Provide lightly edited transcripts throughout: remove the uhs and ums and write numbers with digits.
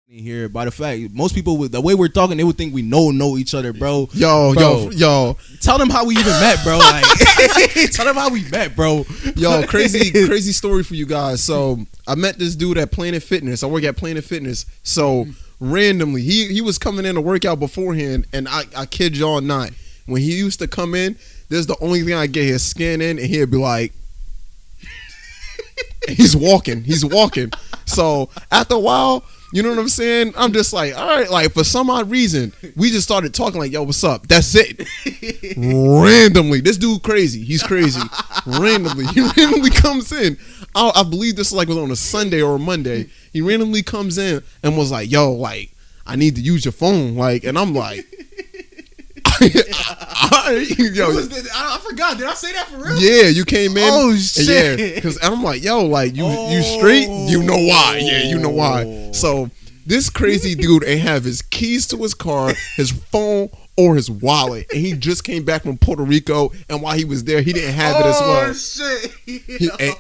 Here by the fact most people with the way we're talking, they would think we know each other, bro. Yo. Tell them how we even met, bro. Like, tell them how we met, bro. Yo, crazy story for you guys. So I met this dude at Planet Fitness. I work at Planet Fitness. So randomly, he was coming in to work out beforehand, and I kid y'all not, when he used to come in, there's the only thing I get his scan in, and he'd be like, he's walking. So after a while, you know what I'm saying? I'm just like, all right, like for some odd reason, we just started talking like, yo, what's up? That's it. Randomly. This dude crazy. He's crazy. Randomly. He randomly comes in. I believe this was on a Sunday or a Monday. He randomly comes in and was like, yo, like, I need to use your phone. Like, and I'm like, yo, I forgot. Did I say that for real? Yeah, you came in. Oh shit! Yeah, because I'm like, yo, like you straight? You know why? Yeah, you know why. So this crazy dude ain't have his keys to his car, his phone, or his wallet, and he just came back from Puerto Rico. And while he was there, he didn't have it as well. Oh shit!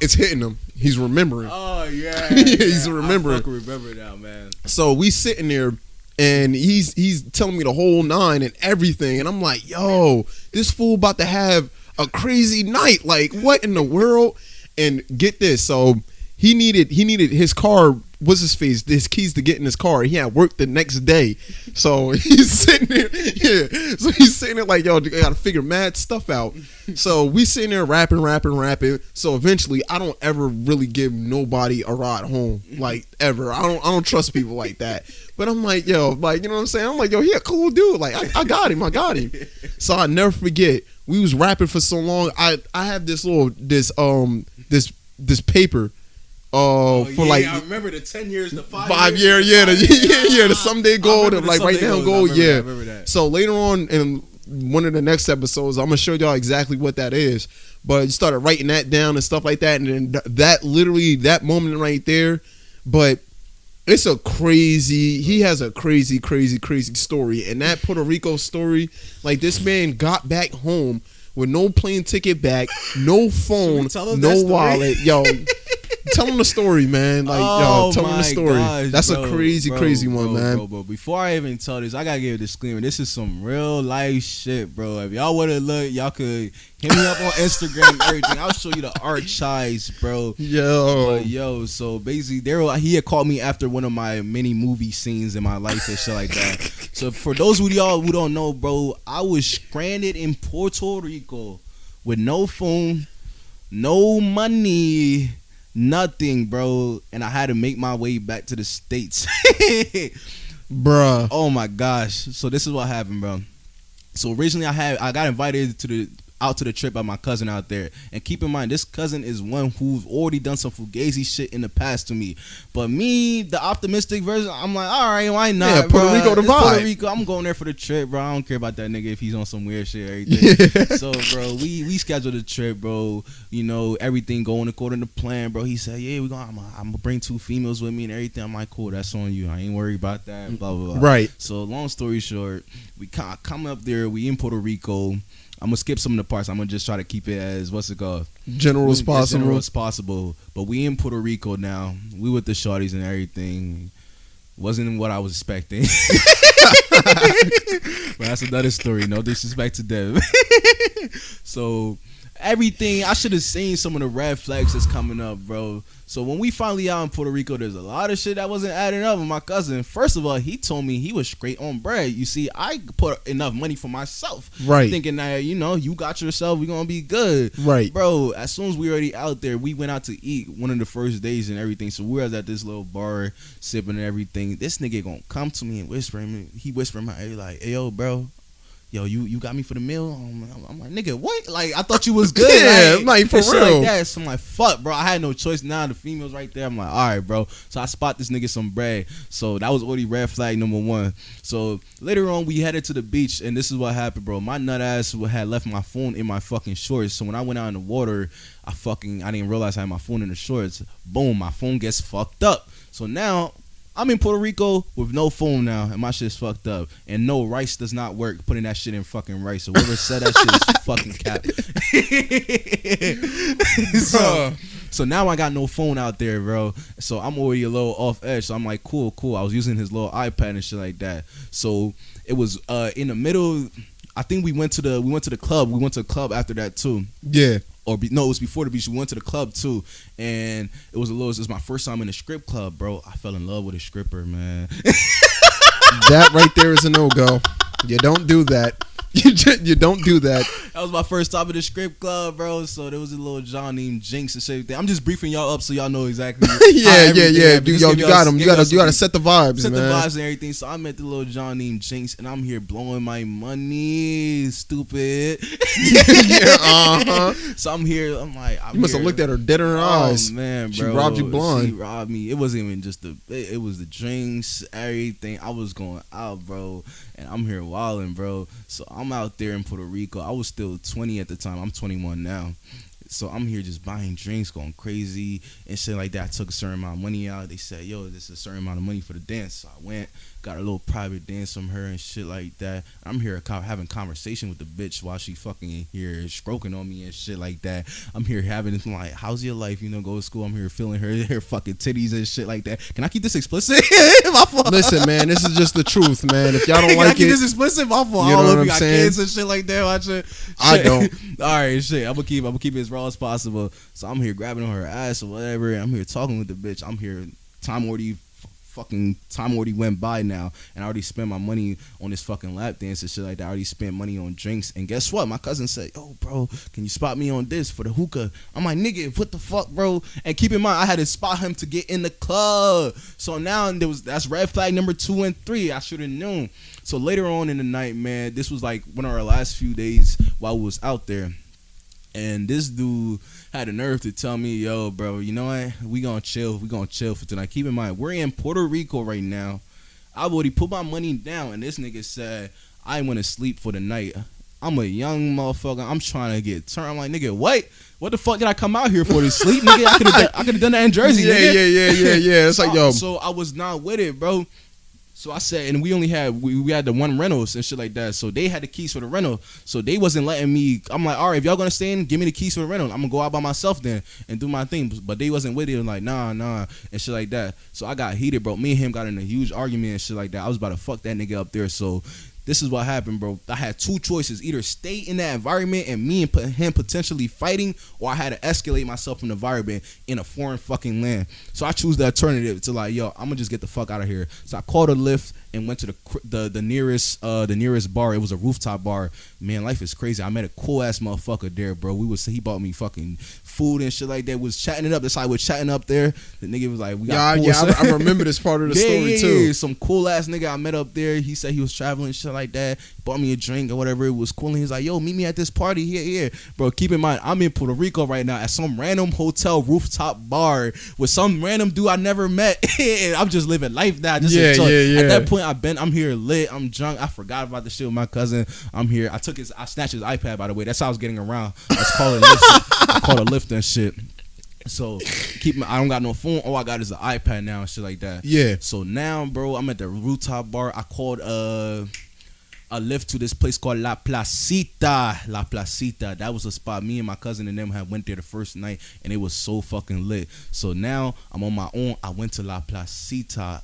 It's hitting him. He's remembering. Oh yeah, he's remembering. I fucking remember now, man. So we sitting there. And he's telling me the whole nine and everything. And I'm like, yo, this fool about to have a crazy night. Like, what in the world? And get this. So he needed his car, what's his face, his keys to get in his car. He had work the next day. So he's sitting there. Yeah. So he's sitting there like, yo, I got to figure mad stuff out. So we sitting there rapping. So eventually I don't ever really give nobody a ride home. Like, ever. I don't trust people like that. But I'm like, yo, like, you know what I'm saying? I'm like, yo, he a cool dude. Like, I got him. So I never forget. We was rapping for so long. I have this paper. I remember the 10 years, the 5 years. The someday gold, like right now gold. Yeah. I remember that. So later on in one of the next episodes, I'm gonna show y'all exactly what that is. But you started writing that down and stuff like that, and then that moment right there. But he has a crazy story. And that Puerto Rico story, like, this man got back home with no plane ticket back, no phone, no wallet. Yo, tell him the story, man. Like, tell him the story. Gosh, that's a crazy one, man. Bro, before I even tell this, I gotta give a disclaimer. This is some real life shit, bro. If y'all wanna look, y'all could hit me up on Instagram and everything. I'll show you the archives, bro. So basically, he had called me after one of my many movie scenes in my life and shit like that. So for those of y'all who don't know, bro, I was stranded in Puerto Rico with no phone, no money, nothing, bro, and I had to make my way back to the States. Bruh. Oh my gosh. So this is what happened, bro. So originally I got invited out to the trip by my cousin out there. And keep in mind, this cousin is one who's already done some fugazi shit in the past to me. But me, the optimistic version, I'm like, all right, why not? Yeah, Puerto Rico the vibe. Puerto Rico, I'm going there for the trip, bro. I don't care about that nigga if he's on some weird shit or everything. Yeah. So, bro, we scheduled the trip, bro. You know, everything going according to plan, bro. He said, yeah, I'm gonna bring 2 females with me and everything. I'm like, cool, that's on you. I ain't worried about that, blah, blah, blah. Right. So, long story short, we come up there. We in Puerto Rico. I'm gonna skip some of the parts. I'm gonna just try to keep it as general as possible. But we in Puerto Rico now. We with the shorties and everything. Wasn't what I was expecting. But that's another story. No disrespect to them. So everything, I should have seen some of the red flags that's coming up, bro. So when we finally out in Puerto Rico, there's a lot of shit that wasn't adding up with my cousin. First of all, he told me he was straight on bread. You see, I put enough money for myself. Right. Thinking that, you got yourself, we're going to be good. Right. Bro, as soon as we already out there, we went out to eat one of the first days and everything. So we was at this little bar sipping and everything. This nigga going to come to me and whisper me. He whispered in my ear like, hey, yo, bro. Yo, you got me for the meal? I'm like, nigga, what? Like, I thought you was good. Yeah, like for real. Like that. So I'm like, fuck, bro. I had no choice now. The female's right there. I'm like, all right, bro. So I spot this nigga some bread. So that was already red flag number 1. So later on, we headed to the beach, and this is what happened, bro. My nut ass had left my phone in my fucking shorts. So when I went out in the water, I didn't realize I had my phone in the shorts. Boom, my phone gets fucked up. So now I'm in Puerto Rico with no phone now, and my shit's fucked up. And no, rice does not work, putting that shit in fucking rice. So whoever said that shit is fucking cap. So now I got no phone out there, bro. So I'm already a little off edge. So I'm like, cool. I was using his little iPad and shit like that. So it was in the middle. I think we went to the club. We went to a club after that too. Yeah. No, it was before the beach. We went to the club too, and it was my first time in a strip club, bro. I fell in love with a stripper, man. That right there is a no-go. You don't do that. You don't do that. That was my first time in the strip club, bro. So there was a little John named Jinx and shit. I'm just briefing y'all up so y'all know exactly. yeah. Dude, yo, you got him. You gotta set the vibes, set man. the vibes and everything. So I met the little John named Jinx, and I'm here blowing my money, stupid. Yeah, So I'm here. I'm like, you must have looked at her dead in her eyes. Oh man, bro, she robbed you blind. She robbed me. It wasn't even just it was the drinks, everything. I was going out, bro, and I'm here wilding, bro. So I'm out there in Puerto Rico. I was still 20 at the time. I'm 21 now. So I'm here just buying drinks, going crazy and shit like that. I took a certain amount of money out. They said, yo, this is a certain amount of money for the dance. So I went, got a little private dance from her and shit like that. I'm here having conversation with the bitch while she fucking here stroking on me and shit like that. I'm here having this like, how's your life? You know, go to school. I'm here feeling her fucking titties and shit like that. Can I keep this explicit? My fault. Listen, man, this is just the truth, man. If y'all don't like I keep this explicit? My fault. You know I don't know what if you I'm got saying? kids and shit like that. Watching. I don't. All right, shit. I'm gonna keep it as raw as possible. So I'm here grabbing on her ass or whatever. And I'm here talking with the bitch. I'm here. Time already went by now, and I already spent my money on this fucking lap dance and shit like that. I already spent money on drinks, and guess what? My cousin said, "Yo, bro, can you spot me on this for the hookah?" I'm like, "Nigga, what the fuck, bro?" And keep in mind, I had to spot him to get in the club. So now that's red flag number 2 and 3. I should have known. So later on in the night, man, this was like one of our last few days while we was out there. And this dude had the nerve to tell me, yo, bro, you know what? We gonna chill for tonight. Keep in mind, we're in Puerto Rico right now. I've already put my money down, and this nigga said, I want to sleep for the night. I'm a young motherfucker. I'm trying to get turned. I'm like, nigga, what the fuck did I come out here for? To sleep, nigga? I could have done that in Jersey, nigga. Yeah. It's like, yo. So I was not with it, bro. So I said, and we only had we had the one rentals and shit like that. So they had the keys for the rental. So they wasn't letting me. I'm like, all right, if y'all gonna stay in, give me the keys for the rental. I'm gonna go out by myself then and do my thing. But they wasn't with it. Like, nah, and shit like that. So I got heated, bro. Me and him got in a huge argument and shit like that. I was about to fuck that nigga up there. So this is what happened, bro. I had two choices: either stay in that environment and me and him potentially fighting, or I had to escalate myself from the environment in a foreign fucking land. So I choose the alternative to like, yo, I'm gonna just get the fuck out of here. So I called a Lyft and went to the nearest bar. It was a rooftop bar. Man, life is crazy. I met a cool ass motherfucker there, bro. He bought me fucking food and shit like that. Was chatting it up. That's how I was chatting up there. The nigga was like, we got I remember this part of the story too. Yeah. Some cool ass nigga I met up there. He said he was traveling and shit like that. Bought me a drink or whatever. It was cool. And he was like, yo, meet me at this party here. Bro, keep in mind, I'm in Puerto Rico right now at some random hotel rooftop bar with some random dude I never met. And I'm just living life now. Just enjoy. At that point, I'm here lit. I'm drunk. I forgot about the shit with my cousin. I'm here. I snatched his iPad, by the way. That's how I was getting around. Let's call it Lyft. I called a Lyft and shit. So I don't got no phone. All I got is an iPad now and shit like that. Yeah. So now, bro, I'm at the rooftop bar. I called a Lyft to this place called La Placita. That was a spot me and my cousin and them had went there the first night, and it was so fucking lit. So now I'm on my own. I went to La Placita.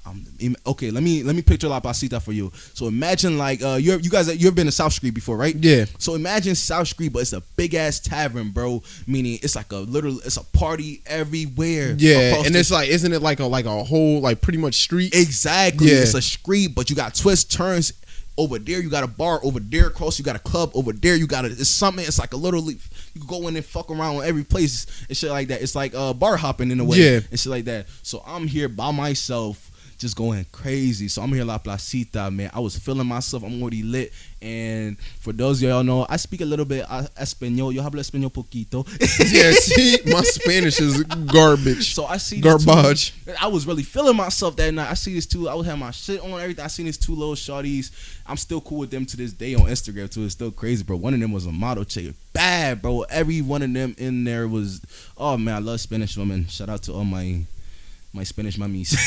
Okay, let me picture La Placita for you. So imagine like you ever been to South Street before, right? Yeah. So imagine South Street, but it's a big ass tavern, bro. Meaning it's like it's a party everywhere. Yeah, and it's like, isn't it like a whole like pretty much street? Exactly. Yeah. It's a street, but you got twists, turns. Over there you got a bar, over there across you got a club, over there you got it's something. It's like a little, you can go in and fuck around with every place and shit like that. It's like bar hopping in a way, yeah, and shit like that. So I'm here by myself, just going crazy. So I'm here La Placita, man. I was feeling myself. I'm already lit. And for those of y'all know, I speak a little bit español. Yo hablo español poquito. Yeah, see, my Spanish is garbage. So I see garbage. I was really feeling myself that night. I see this two. I was having my shit on everything. I seen these two little shorties. I'm still cool with them to this day on Instagram too. It's still crazy, bro. One of them was a model chick. Bad, bro. Every one of them in there was. Oh man, I love Spanish women. Shout out to all my Spanish mummies.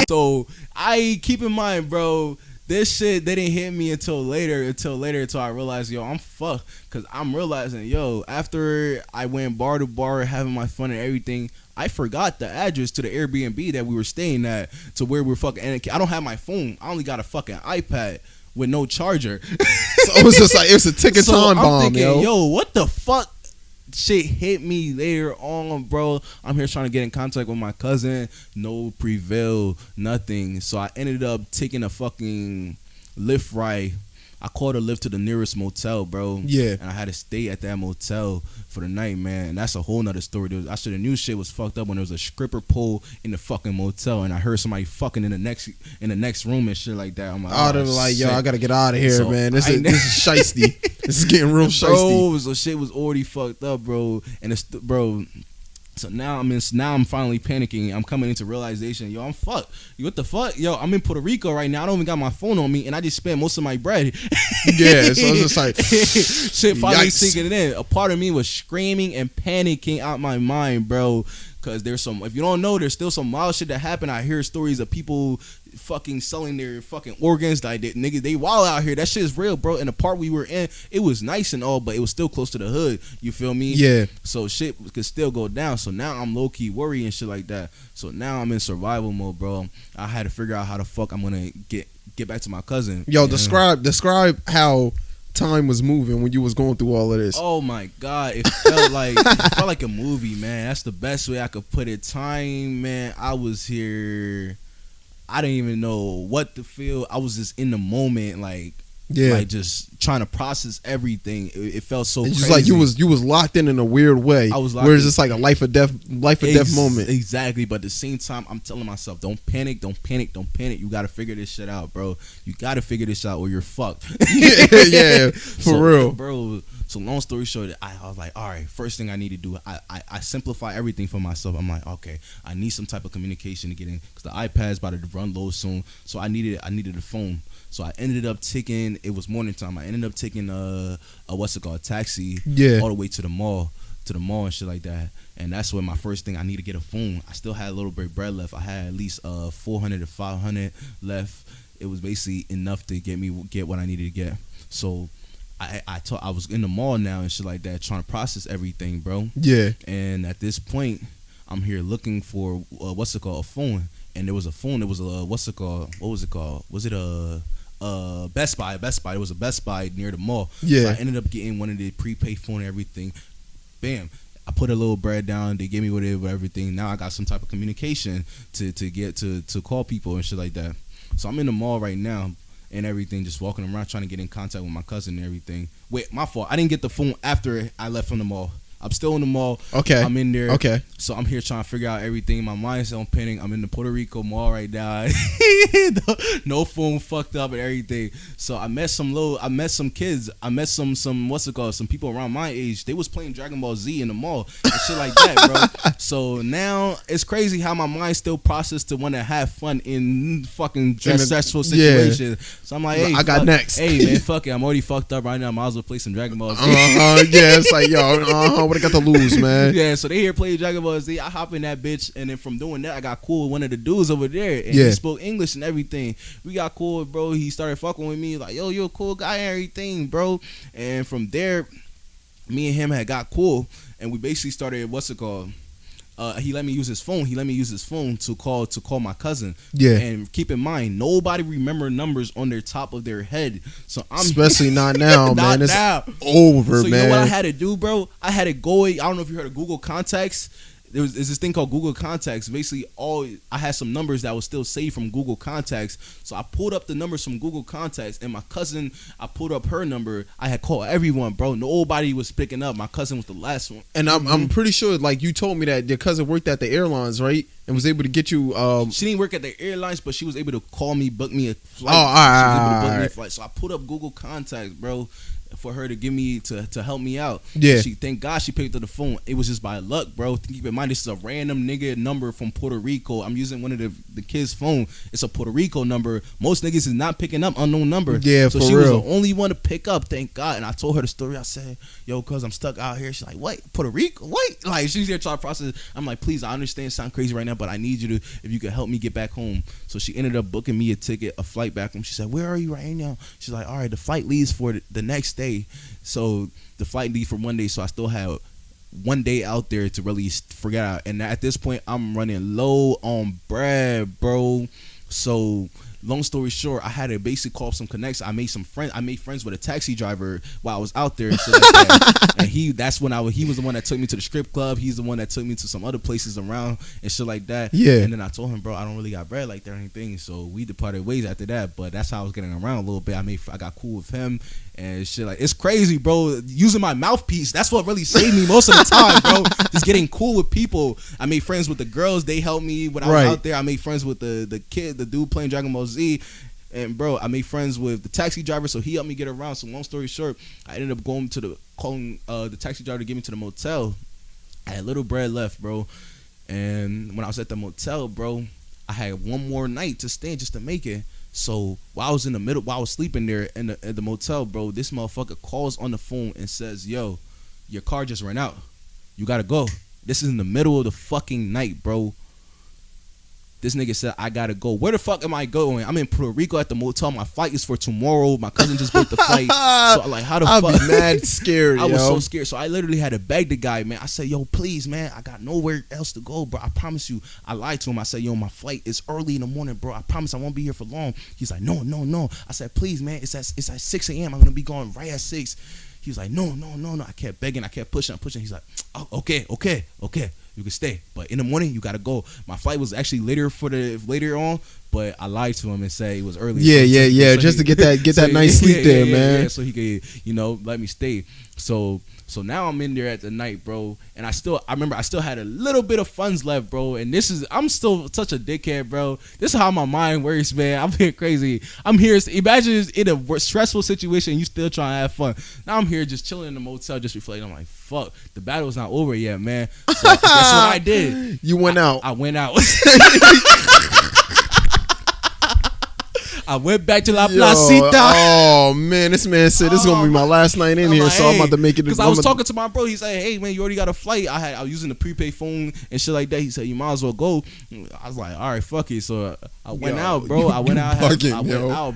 So I keep in mind, bro, this shit they didn't hit me until I realized, yo, I'm fucked. Cause I'm realizing, yo, after I went bar to bar having my fun and everything, I forgot the address to the Airbnb that we were staying at, to where we're fucking. And I don't have my phone. I only got a fucking iPad with no charger. So it was just like, it was a ticking time bomb, I'm thinking, yo. What the fuck? Shit hit me later on, bro. I'm here trying to get in contact with my cousin. No prevail, nothing. So I ended up taking a fucking Lyft ride. I called a Lyft to the nearest motel, bro. Yeah. And I had to stay at that motel for the night, man. And that's a whole nother story. I should have knew shit was fucked up when there was a stripper pole in the fucking motel, and I heard somebody fucking in the next room and shit like that. I'm like, I was like, yo, I gotta get out of here, so man. This is shiesty. This is getting real shiesty. Bro, so shit was already fucked up, bro. And it's bro. So now I'm finally panicking. I'm coming into realization, yo, I'm fucked. What the fuck? Yo, I'm in Puerto Rico right now. I don't even got my phone on me, and I just spent most of my bread. Yeah, so I was just like, shit finally yikes. sinking in. A part of me was screaming and panicking out my mind, bro. Cause if you don't know, there's still some wild shit that happened. I hear stories of people fucking selling their fucking organs. Like, niggas, they wild out here. That shit is real, bro. And the part we were in, it was nice and all, but it was still close to the hood. You feel me? Yeah. So shit could still go down. So now I'm low key worried and shit like that. So now I'm in survival mode, bro. I had to figure out how the fuck I'm gonna get back to my cousin. Yo, describe how time was moving when you was going through all of this. Oh my god, it felt like a movie, man. That's the best way I could put it. Time, man. I was here. I didn't even know what to feel. I was just in the moment, like just trying to process everything. It felt so it's crazy. just like you was locked in a weird way. I was locked where it's just like a life or death moment. Exactly, but at the same time, I'm telling myself, don't panic. You gotta figure this shit out, bro. You gotta figure this out or you're fucked. Yeah, for real, bro. So long story short, I was like, all right, first thing I need to do, I simplify everything for myself. I'm like, okay, I need some type of communication to get in, because the iPad's about to run low soon. So I needed a phone. So I ended up taking, it was morning time, I ended up taking a taxi all the way to the mall and shit like that. And that's when my first thing, I need to get a phone. I still had a little bit of bread left. I had at least 400 to 500 left. It was basically enough to get what I needed to get. So I was in the mall now and shit like that, trying to process everything, bro. Yeah. And at this point, I'm here looking for a phone. And there was a phone. It was a what was it called? Was it a Best Buy? It was a Best Buy near the mall. Yeah. So I ended up getting one of the prepaid phone and everything. Bam. I put a little bread down. They gave me whatever, everything. Now I got some type of communication to get to call people and shit like that. So I'm in the mall right now and everything, just walking around trying to get in contact with my cousin and everything. Wait, my fault. I didn't get the phone after I left from the mall. I'm still in the mall. Okay. I'm in there. Okay. So I'm here trying to figure out everything. My mind's on pinning. I'm in the Puerto Rico mall right now. No phone, fucked up and everything. So I met some kids. I met some some people around my age. They was playing Dragon Ball Z in the mall and shit like that, bro. So now it's crazy how my mind still processed to want to have fun in fucking stressful situations. Yeah. So I'm like, hey, I got next. Hey man, fuck it. I'm already fucked up right now. I might as well play some Dragon Ball Z. Yeah, it's like, yo, what I got to lose, man. Yeah, so they here play Dragon Ball Z. I hop in that bitch, and then from doing that, I got cool with one of the dudes over there, and he spoke English and everything. We got cool, bro. He started fucking with me, like, yo, you're a cool guy and everything, bro. And from there, me and him had got cool, and we basically started, he let me use his phone to call my cousin. Yeah. And keep in mind, nobody remember numbers on their top of their head. So I'm especially not now, man. It's over, so man. You know what I had to do, bro? I had to go. I don't know if you heard of Google Contacts. There's this thing called Google Contacts. Basically, I had some numbers that was still saved from Google Contacts. So I pulled up the numbers from Google Contacts, and my cousin, I pulled up her number. I had called everyone, bro. Nobody was picking up. My cousin was the last one. And I'm pretty sure, like, you told me that your cousin worked at the airlines, right? And was able to get you. She didn't work at the airlines, but she was able to call me, book me a flight. Oh, all right. She was able to book me a flight. So I put up Google Contacts, bro, for her to give me to help me out. Yeah. Thank God she picked up the phone. It was just by luck, bro. Keep in mind, this is a random nigga number from Puerto Rico. I'm using one of the kids' phone. It's a Puerto Rico number. Most niggas is not picking up unknown number. Yeah, so she was the only one to pick up. Thank God. And I told her the story. I said, yo, cuz I'm stuck out here. She's like, what? Puerto Rico? What? Like, she's here trying to process. I'm like, please, I understand it sound crazy right now, man, but I need you to, if you could help me get back home. So she ended up booking me a flight back home. She said, where are you right now? She's like, all right, the flight leaves for the next day. So the flight leaves for one day, so I still have one day out there to really forget out. And at this point, I'm running low on bread, bro. So long story short, I had to basically call some connects. I made friends with a taxi driver while I was out there. So and he was the one that took me to the strip club. He's the one that took me to some other places around and shit like that. Yeah. And then I told him, bro, I don't really got bread like that or anything. So we departed ways after that. But that's how I was getting around a little bit. I got cool with him and shit. Like, it's crazy, bro. Using my mouthpiece, that's what really saved me most of the time, bro. Just getting cool with people. I made friends with the girls. They helped me when I was out there. I made friends with the dude playing Dragon Ball Z. And bro, I made friends with the taxi driver, so he helped me get around. So long story short, I ended up calling the taxi driver to get me to the motel. I had little bread left, bro. And when I was at the motel, bro, I had one more night to stay just to make it. So while I was sleeping there in the motel, bro, this motherfucker calls on the phone and says, yo, your car just ran out. You gotta go. This is in the middle of the fucking night, bro. This nigga said, I gotta go. Where the fuck am I going? I'm in Puerto Rico at the motel. My flight is for tomorrow. My cousin just booked the flight. So I'm like, how the fuck? I'd be mad scared, I was so scared. So I literally had to beg the guy, man. I said, yo, please, man. I got nowhere else to go, bro. I promise you. I lied to him. I said, yo, my flight is early in the morning, bro. I promise I won't be here for long. He's like, no. I said, please, man. It's at 6 a.m. I'm going to be going right at 6. He was like, no. I kept begging. I kept pushing. He's like, oh, okay. You can stay, but in the morning you gotta go. My flight was actually later on, but I lied to him and said it was early. Yeah. Just to get that nice sleep there, man. Yeah, so he could, let me stay. So now I'm in there at the night, bro, and I remember I still had a little bit of funds left, bro. And I'm still such a dickhead, bro. This is how my mind works, man. I'm being crazy. I'm here. Imagine in a stressful situation, you still trying to have fun. Now I'm here just chilling in the motel, just reflecting. I'm like, fuck, the battle's not over yet, man. So that's what I did. You went out. I went out. I went back to La Placita. Oh man, this man said this is gonna be my last night in here, so I'm about to make it. Because I was talking to my bro, he said, "Hey man, you already got a flight." I was using the prepaid phone and shit like that. He said, "You might as well go." I was like, "All right, fuck it." So I went out, bro. I went out,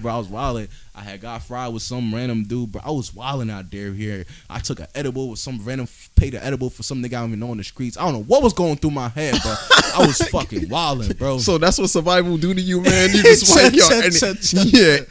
bro. I was wilding. I had got fried with some random dude, bro. I was wilding out there. I took an edible with some random, paid an edible for some nigga I don't even know in the streets. I don't know what was going through my head, bro. I was fucking wilding, bro. So that's what survival do to you, man. You just like,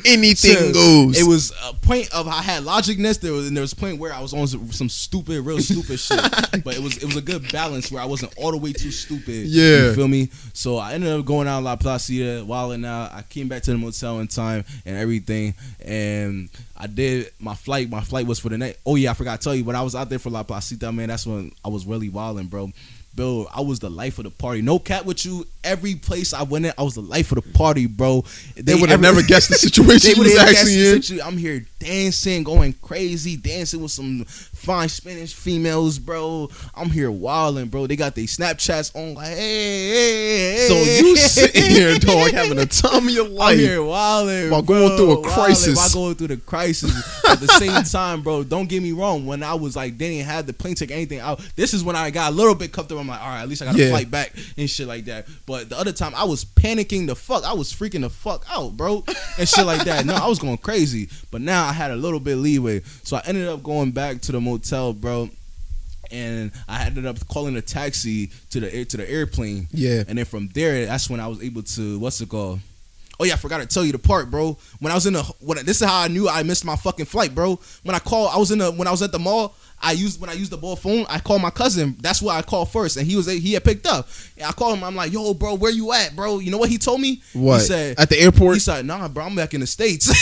anything goes. It was a point of I had logicness. There was a point where I was on some real stupid shit. But it was a good balance where I wasn't all the way too stupid. Yeah, you feel me? So I ended up going out La Placita, wilding out. I came back to the motel in time and everything. And I did my flight. My flight was for the night. Oh yeah, I forgot to tell you, when I was out there for La Placita, man, that's when I was really wilding, bro. Bill, I was the life of the party. No cat with you. Every place I went in, I was the life of the party, bro. They would have never guessed the situation you was actually in. I'm here dancing, going crazy, dancing with some fine Spanish females, bro. I'm here wilding, bro. They got their Snapchats on, like, hey. So you sitting here, dog, having a time of your life. I'm here wilding, while going through a crisis. While going through the crisis. At the same time, bro, don't get me wrong. When I was like, they didn't have the plane ticket, anything out. This is when I got a little bit comfortable. I'm like, all right, at least I got to flight back and shit like that. But the other time, I was panicking the fuck. I was freaking the fuck out, bro, and shit like that. No, I was going crazy. But now I had a little bit of leeway. So I ended up going back to the motel, bro. And I ended up calling a taxi to the airplane. Yeah. And then from there, that's when I was able to, what's it called? Oh yeah, I forgot to tell you the part, bro. When I was this is how I knew I missed my fucking flight, bro. When I was at the mall, when I used the ball phone, I called my cousin. That's what I called first, and he had picked up. And I called him. I'm like, yo, bro, where you at, bro? You know what he told me? What? He said, at the airport? He said, nah, bro, I'm back in the States.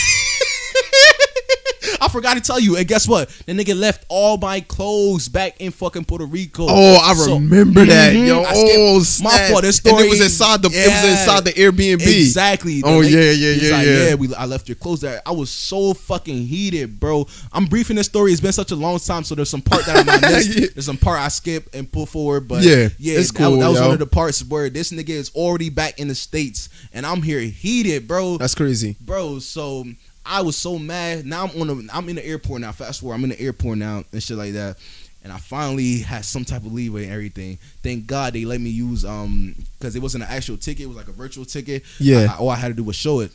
I forgot to tell you, and guess what? The nigga left all my clothes back in fucking Puerto Rico. Oh, I remember that, yo. Oh, my fault. This story. And it was inside the Airbnb. Exactly. Oh yeah. I left your clothes there. I was so fucking heated, bro. I'm briefing this story. It's been such a long time, so there's some part that I might miss. There's some part I skip and pull forward, but it's cool. That was one of the parts where this nigga is already back in the States, and I'm here heated, bro. That's crazy, bro. So I was so mad. Now I'm in the airport now. Fast forward, I'm in the airport now and shit like that. and I finally had some type of leeway and everything. Thank God they let me use because it wasn't an actual ticket, it was like a virtual ticket. Yeah. All I had to do was show it.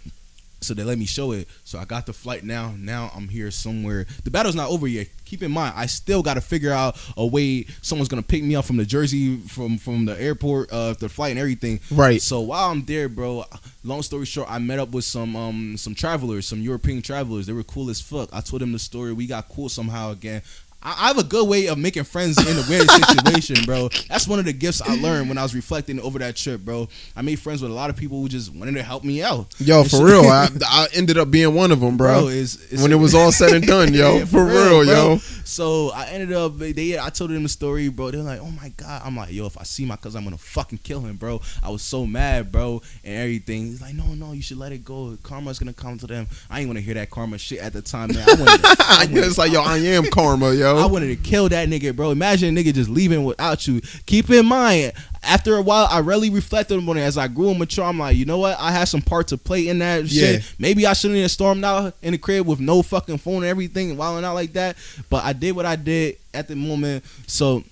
So they let me show it. So I got the flight now. Now I'm here somewhere. The battle's not over yet. Keep in mind, I still got to figure out a way someone's going to pick me up from the Jersey, from the airport, the flight and everything. Right. So while I'm there, bro, long story short, I met up with some travelers, some European travelers. They were cool as fuck. I told them the story. We got cool somehow again. I have a good way of making friends in a weird situation, bro. That's one of the gifts I learned when I was reflecting over that trip, bro. I made friends with a lot of people who just wanted to help me out. Yo, for real, I ended up being one of them, bro. It's when it was all said and done, yo, yeah, for real, yo. So I ended up, I told them the story, bro. They're like, oh my God. I'm like, yo, if I see my cousin, I'm gonna fucking kill him, bro. I was so mad, bro, and everything. He's like, no, you should let it go. Karma's gonna come to them. I ain't want to hear that karma shit at the time, man. It's like, yo, I am karma, yo. I wanted to kill that nigga, bro. Imagine a nigga just leaving without you. Keep in mind, after a while, I really reflected on it as I grew and mature. I'm like, you know what? I had some part to play in that shit. Maybe I shouldn't have stormed out in the crib with no fucking phone and everything, wilding out like that. But I did what I did at the moment. So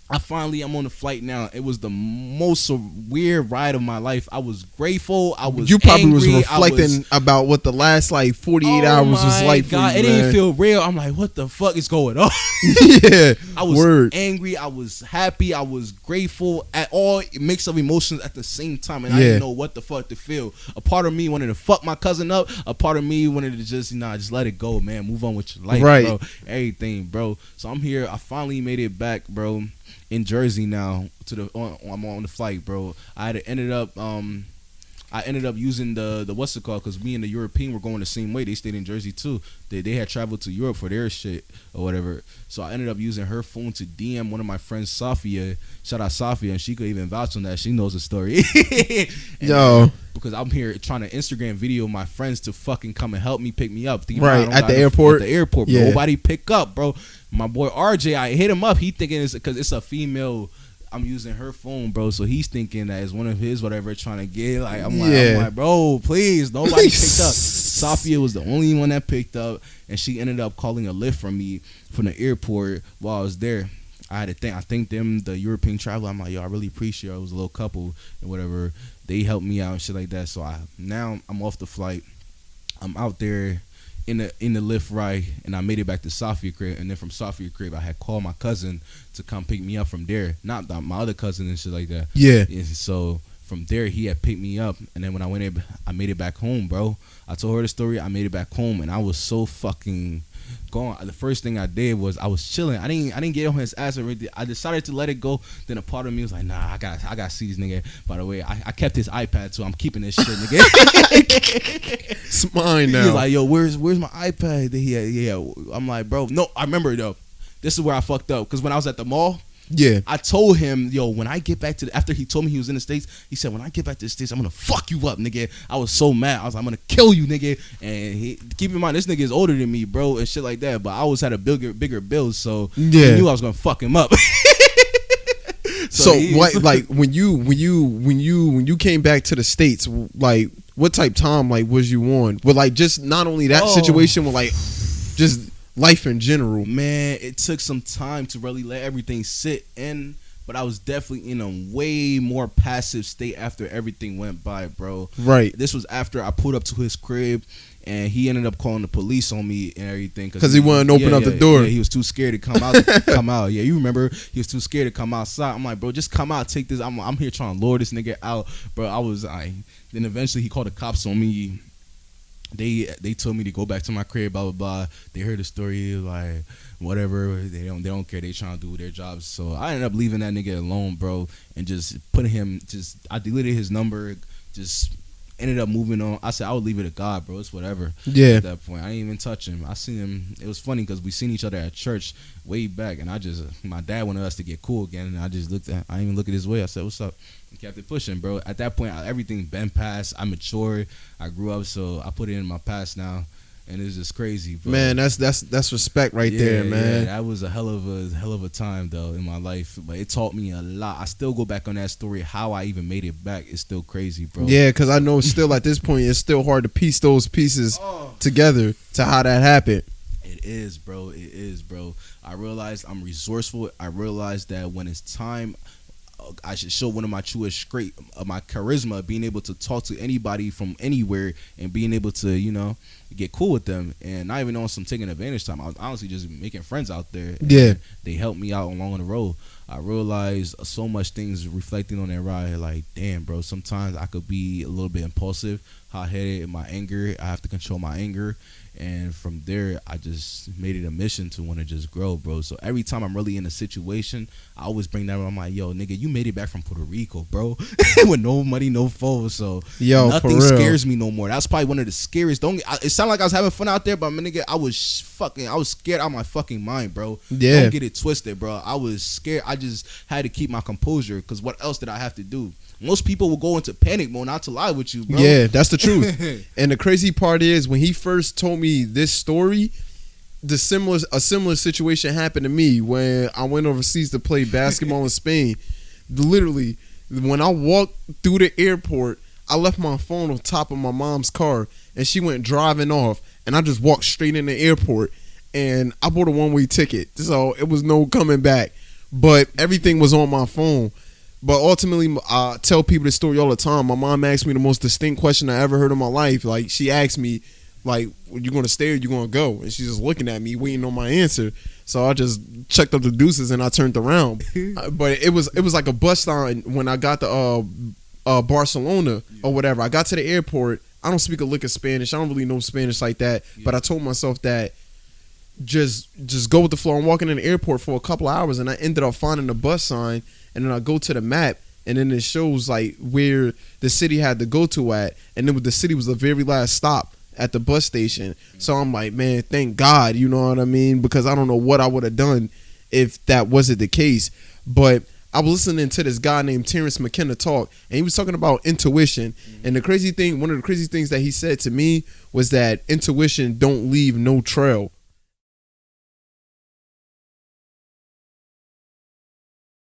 I'm on the flight now. It was the most weird ride of my life. I was grateful. I was You probably angry. was reflecting about what the last like 48 hours was like for you, it didn't feel real. I'm like, what the fuck is going on? Yeah. I was angry. I was happy. I was grateful. At all mix of emotions at the same time. And I didn't know what the fuck to feel. A part of me wanted to fuck my cousin up. A part of me wanted to just, just let it go, man. Move on with your life, bro. Everything, bro. So I'm here. I finally made it back, bro. In Jersey now I'm on the flight, bro. I ended up using the what's it called, because me and the European were going the same way. They stayed in Jersey too. They had traveled to Europe for their shit or whatever. So I ended up using her phone to DM one of my friends, Safia. Shout out Safia, and she could even vouch on that. She knows the story. Yo, because I'm here trying to Instagram video my friends to fucking come and help me pick me up. Right at the airport. At the airport, bro. Nobody pick up, bro. My boy RJ, I hit him up. He thinking it's because it's a female. I'm using her phone, bro. So he's thinking that it's one of his whatever trying to get. Like I'm like, bro, please, nobody picked up. Safia was the only one that picked up, and she ended up calling a lift from me from the airport while I was there. I thanked them, the European traveler. I'm like, yo, I really appreciate it. It was a little couple and whatever. They helped me out and shit like that. So now I'm off the flight. I'm out there in the lift ride, and I made it back to Safia crib, and then from Safia crib I had called my cousin to come pick me up from there, not my other cousin and shit like that. And so from there he had picked me up, and then when I made it back home, bro. I told her the story. I made it back home, and I was so fucking gone. The first thing I did was I was chilling. I didn't get on his ass or anything. I decided to let it go. Then a part of me was like, nah, I gotta see this nigga. By the way, I kept his iPad, so I'm keeping this shit, nigga. It's mine now. He's like, yo, where's my iPad? Yeah. I'm like, bro, no, I remember though. This is where I fucked up, because when I was at the mall, I told him, yo, when I get back after he told me he was in the States, he said, when I get back to the States, I'm gonna fuck you up, nigga. I was so mad. I was like, I'm gonna kill you, nigga. And keep in mind, this nigga is older than me, bro, and shit like that. But I always had a bigger bill, so he knew I was gonna fuck him up. So what, like when you came back to the States, like what type time like was you on? With like just not only that situation, with like just life in general. Man, it took some time to really let everything sit in, but I was definitely in a way more passive state after everything went by, bro. Right. This was after I pulled up to his crib, and he ended up calling the police on me and everything because he wouldn't open up the door. Yeah, he was too scared to come out. Yeah, you remember he was too scared to come outside. I'm like, bro, just come out, take this. I'm here trying to lure this nigga out, bro. Then eventually he called the cops on me. They told me to go back to my crib, blah blah blah. They heard the story, like whatever. They don't care. They trying to do their jobs. So I ended up leaving that nigga alone, bro, and just putting him. I deleted his number. Just ended up moving on. I said I would leave it to God, bro. It's whatever. Yeah. At that point, I didn't even touch him. I seen him. It was funny because we seen each other at church way back, and my dad wanted us to get cool again, and I just I didn't even look at his way. I said, "What's up?" And kept it pushing, bro. At that point, everything been past. I matured. I grew up, so I put it in my past now, and it's just crazy, bro. Man, that's respect right there, man. Yeah, that was a hell of a time though in my life, but it taught me a lot. I still go back on that story. How I even made it back is still crazy, bro. Yeah, because I know still at this point it's still hard to piece those pieces together to how that happened. It is, bro. It is, bro. I realized I'm resourceful. I realized that when it's time, I should show one of my truest great my charisma, being able to talk to anybody from anywhere and being able to, get cool with them, and not even on some taking advantage time. I was honestly just making friends out there. Yeah, they helped me out along the road. I realized so much things reflecting on that ride. Like, damn, bro, sometimes I could be a little bit impulsive, hot-headed in my anger. I have to control my anger. And from there, I just made it a mission to want to just grow, bro. So every time I'm really in a situation, I always bring that up. I'm like, yo, nigga, you made it back from Puerto Rico, bro, with no money, no foes. So nothing scares me no more. That's probably one of the scariest. It sounded like I was having fun out there, but my nigga, I was scared out of my fucking mind, bro. Yeah. Don't get it twisted, bro. I was scared. I just had to keep my composure, because what else did I have to do? Most people will go into panic mode, not to lie with you, bro. Yeah, that's the truth. And the crazy part is, when he first told me this story, a similar situation happened to me when I went overseas to play basketball in Spain. Literally, when I walked through the airport, I left my phone on top of my mom's car, and she went driving off, and I just walked straight in the airport, and I bought a one-way ticket, so it was no coming back. But everything was on my phone. But ultimately, I tell people this story all the time. My mom asked me the most distinct question I ever heard in my life. Like, she asked me, like, you going to stay or you going to go? And she's just looking at me, waiting on my answer. So I just checked up the deuces and I turned around. But it was like a bus sign when I got to Barcelona or whatever. I got to the airport. I don't speak a lick of Spanish. I don't really know Spanish like that. Yeah. But I told myself that just go with the flow. I'm walking in the airport for a couple of hours, and I ended up finding the bus sign. And then I go to the map, and then it shows like where the city had to go to at, and then the city was the very last stop at the bus station. So I'm like, man, thank God, you know what I mean? Because I don't know what I would have done if that wasn't the case. But I was listening to this guy named Terrence McKenna talk, and he was talking about intuition. And one of the crazy things that he said to me was that intuition don't leave no trail.